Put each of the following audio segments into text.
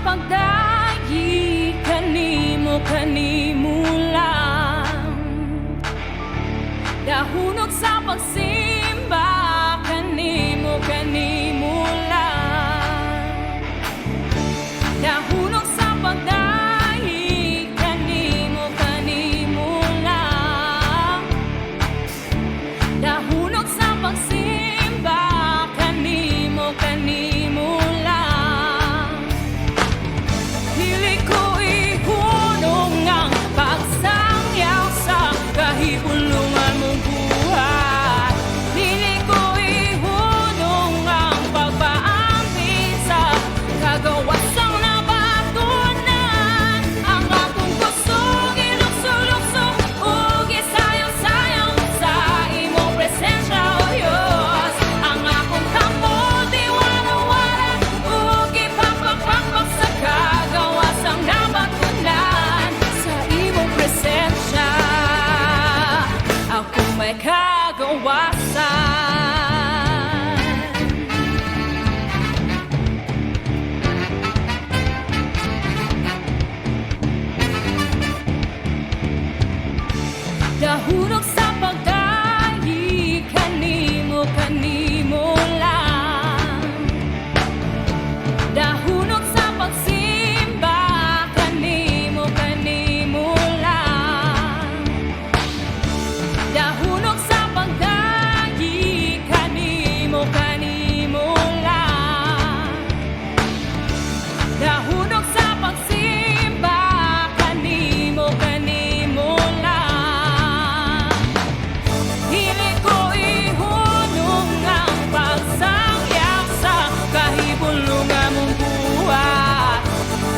pagdayi kanimo lang, dahunok sa pagsimba kanimo lang, dahunok sa pagdayi kanimo lang, dahunok sa pagsimba kanimo lang. Dili ko ihunong ang pagsangyaw sa kahibulungan mong buhay. Dili ko ihunong ang pagpaampi sa kagawasang nabatunan. Ang akong kusog ilukso-lukso ug isayaw-sayaw sa imong presensya, O Diyos. Ang akong kampo diwara-wara ug ipakpak-pakpak sa kagawasang nabatunan. Sa imong presensya ako may kagawasan. Dahunok sa pagdayi kanimo lang, dahunok sa pagsimba kanimo lang, dahunok sa pagdayi kanimo lang, dahunok sa pagsimba kanimo lang. Dili ko ihunong ang pagsangyaw sa kahibulungan mong buhay.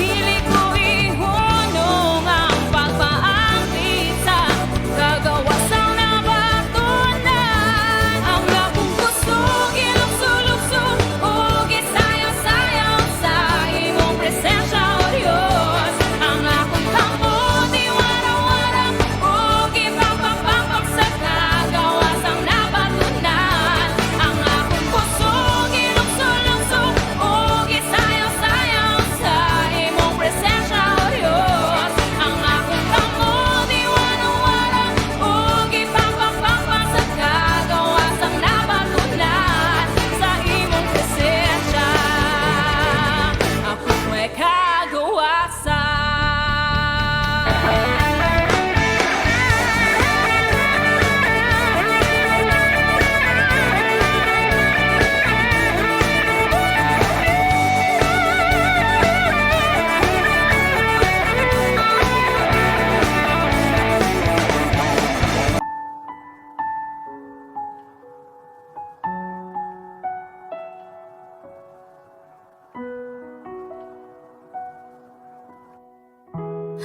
Dili ko ihunong ang pagpaampi sa kagawasang nabatunan. Ang akong kusog ilukso-lukso ug isayaw-sayaw sa imong presensya, O Diyos. Ang akong kampo diwara-wara ug ipakpak-pakpak sa kagawasang nabatunan. Ang akong kusog ilukso-lukso ug isayaw-sayaw sa imong presensya, O Diyos. Ang akong kampo diwara-wara ug ipakpak-pakpak sa kagawasang nabatunan. Sa imong presensya ako may kagawasan.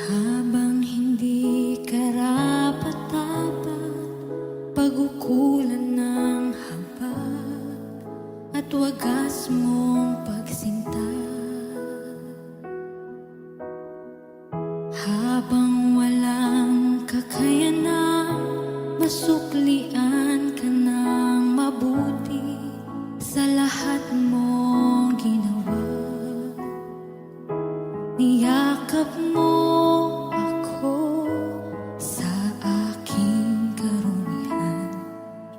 Habang hindi karapat-dapat pag-ukulan ng habag at wagas mong pagsinta, habang walang kakayanang masuklian ka ng mabuti sa lahat mong ginawa, niyakap mo ako sa aking karunihan.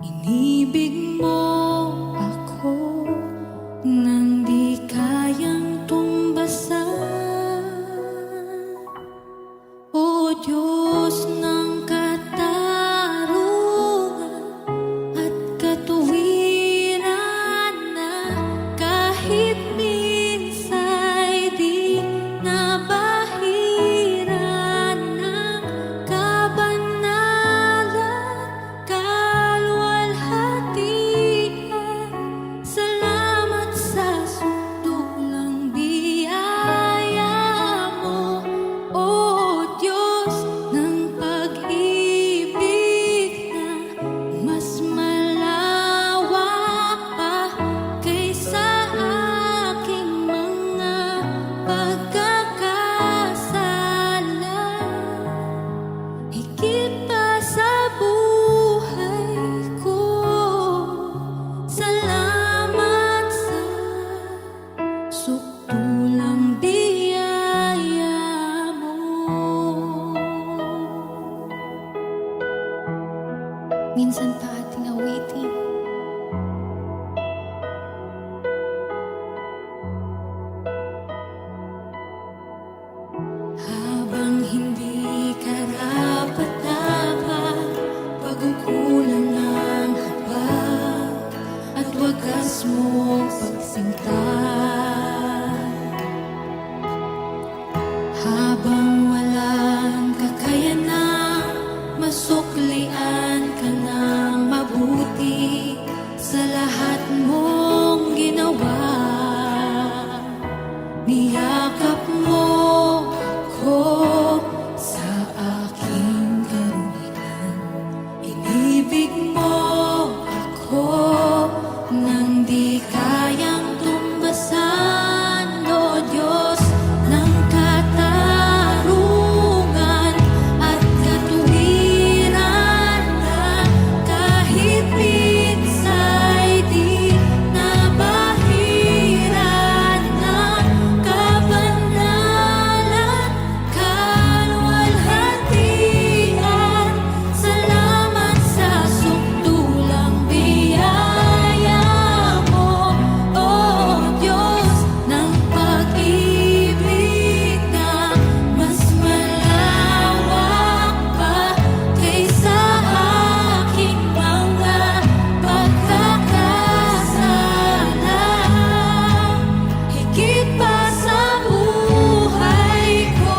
Inibig mo ako nang di kayang tumbasan. O Diyos ng katarungan at katuwiran na mong pagsinta. Habang walang kakayanang masuklian ka ng mabuti sa lahat mong ginawa. Niyakap mo ako sa aking karunihan. Inibig mo ako nang di kayang tumbasan, O Diyos ng katarungan at katuwiran na kahit minsa'y di nabahiran ng kabanalan, kaluwalhatian. Salamat sa sukdulang biyaya mo, O Diyos ng pag-ibig na mas malawak pa kaysa aking mga pagkakasala. Higit pa sa buhay ko,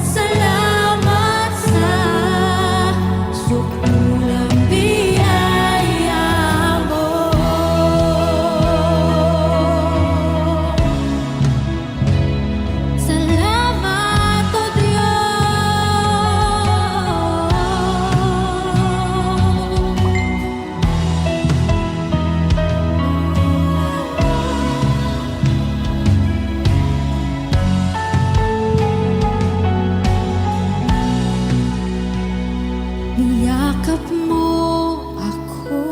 salamat sa sukdulang biyaya mo. Salamat, O Diyos. Niyakap mo ako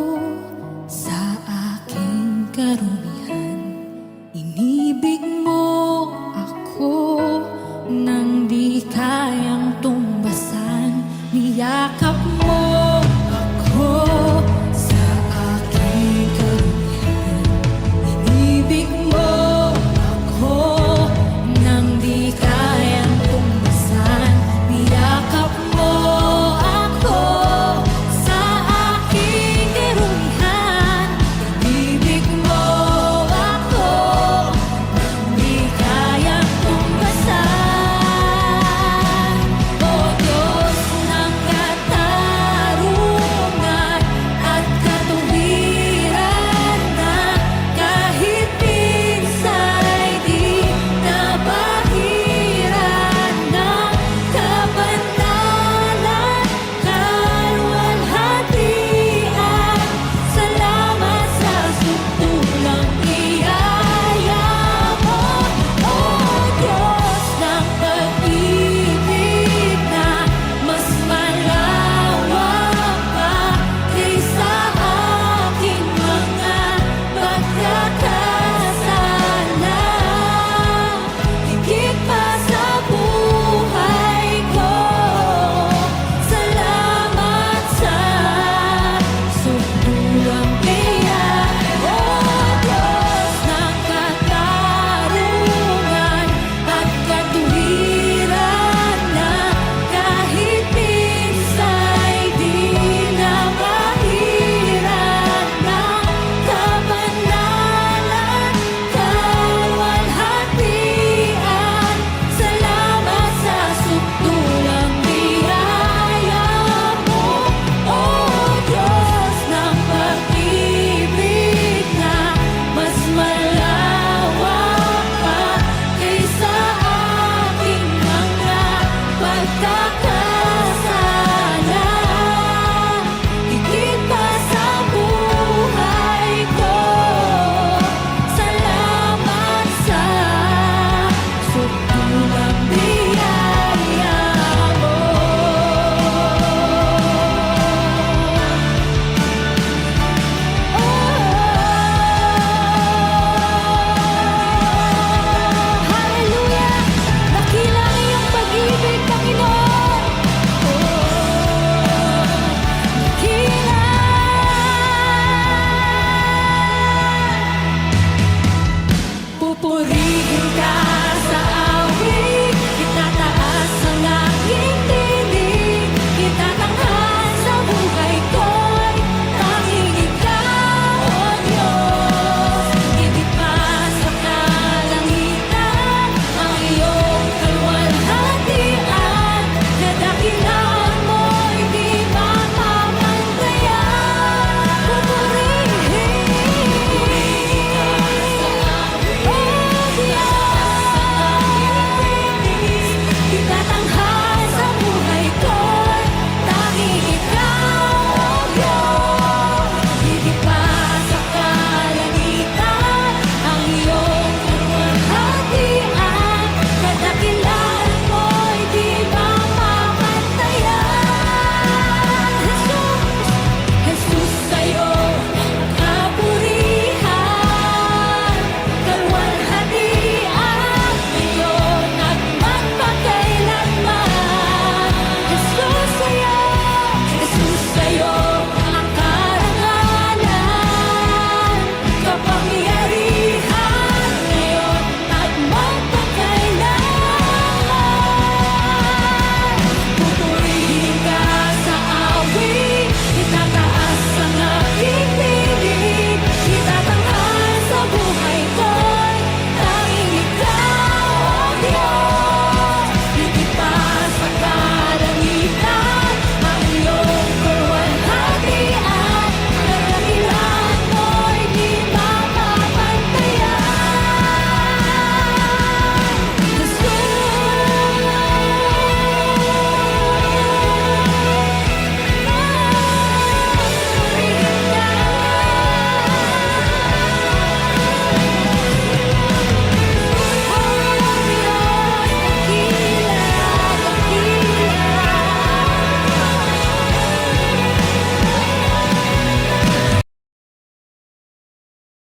sa aking karunihan.